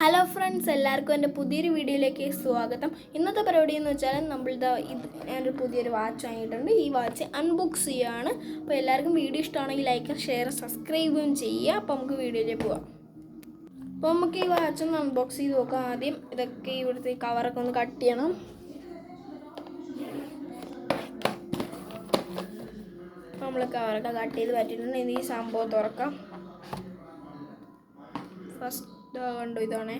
Hello friends, എല്ലാവർക്കും എൻ്റെ പുതിയൊരു വീഡിയോയിലേക്ക് സ്വാഗതം. ഇന്നത്തെ പരിപാടി എന്ന് വെച്ചാൽ ഞാനൊരു പുതിയൊരു വാച്ച് വാങ്ങിയിട്ടുണ്ട്. ഈ വാച്ച് അൺബോക്സ് ചെയ്യുകയാണ്. അപ്പോൾ എല്ലാവർക്കും വീഡിയോ ഇഷ്ടമാണെങ്കിൽ ലൈക്ക്, ഷെയർ, സബ്സ്ക്രൈബും ചെയ്യുക. അപ്പോൾ നമുക്ക് വീഡിയോയിലേക്ക് പോവാം. അപ്പോൾ നമുക്ക് ഈ വാച്ച് ഒന്ന് അൺബോക്സ് ചെയ്ത് നോക്കാം. ആദ്യം ഇതൊക്കെ ഇവിടുത്തെ കവറൊക്കെ ഒന്ന് കട്ട് ചെയ്യണം. നമ്മൾ കവറൊക്കെ കട്ട് ചെയ്ത് പറ്റിയിട്ടുണ്ട്. ഇനി ഈ സംഭവം തുറക്കാം. ഫസ്റ്റ് കണ്ടു, ഇതാണ്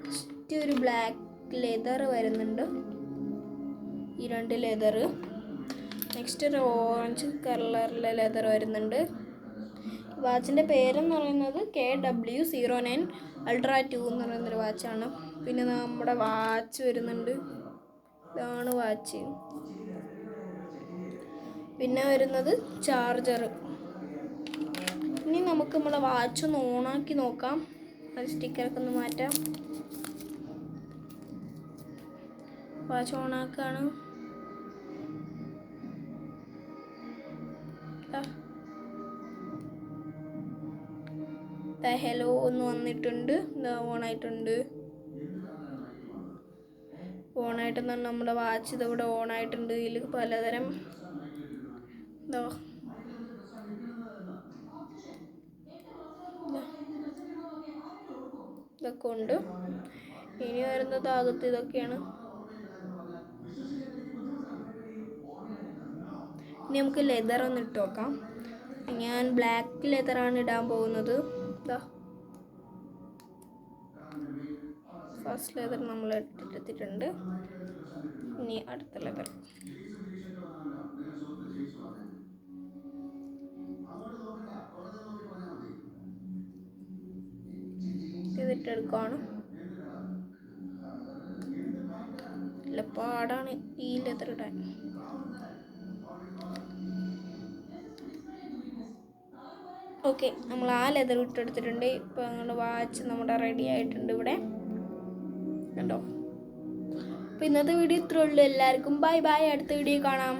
ഫസ്റ്റ് ഒരു ബ്ലാക്ക് ലെതർ വരുന്നുണ്ട്, ഈ രണ്ട് ലെതർ. നെക്സ്റ്റ് ഒരു ഓറഞ്ച് കളറിലെ ലെതർ വരുന്നുണ്ട്. വാച്ചിൻ്റെ പേരെന്ന് പറയുന്നത് KW09 Ultra 2 എന്ന് പറയുന്നൊരു വാച്ചാണ്. പിന്നെ നമ്മുടെ വാച്ച് വരുന്നുണ്ട്, ഇതാണ് വാച്ച്. പിന്നെ വരുന്നത് ചാർജർ. ഇനി നമുക്ക് നമ്മുടെ വാച്ച് ഒന്ന് ഓണാക്കി നോക്കാം. അത് സ്റ്റിക്കറൊക്കെ ഒന്ന് മാറ്റാം. വാച്ച് ഓണാക്കാണ്. ഹലോ ഒന്ന് വന്നിട്ടുണ്ട്. ഓണായിട്ടുണ്ട്. ഓണായിട്ടെന്ന് പറഞ്ഞാൽ നമ്മുടെ വാച്ച് ഇതിവിടെ ഓണായിട്ടുണ്ട്. ഇതിൽ പലതരം ഇതൊക്കെ ഉണ്ട്. ഇനി വരുന്നത് അകത്ത് ഇതൊക്കെയാണ്. ഇനി നമുക്ക് ലെതർ ഒന്ന് ഇട്ട് നോക്കാം. ഞാൻ ബ്ലാക്ക് ലെതറാണ് ഇടാൻ പോകുന്നത്. ഫസ്റ്റ് ലെതർ നമ്മൾ എടുത്തിട്ടുണ്ട്. ഇനി അടുത്ത ലെതർ. ഇതിട്ടെടുക്കുകയാണ്. നല്ല പാടാണ് ഈ ലെതർ ഇടാൻ. ഓക്കെ, നമ്മൾ ആ ലെതർ ഇട്ടെടുത്തിട്ടുണ്ട്. ഇപ്പോൾ ഞങ്ങളുടെ വാച്ച് നമ്മുടെ റെഡി ആയിട്ടുണ്ട് ഇവിടെ കണ്ടോ. അപ്പോൾ ഇന്നത്തെ വീഡിയോ ഇത്രേ ഉള്ളൂ. എല്ലാവർക്കും ബൈ ബൈ. അടുത്ത വീഡിയോ കാണാം.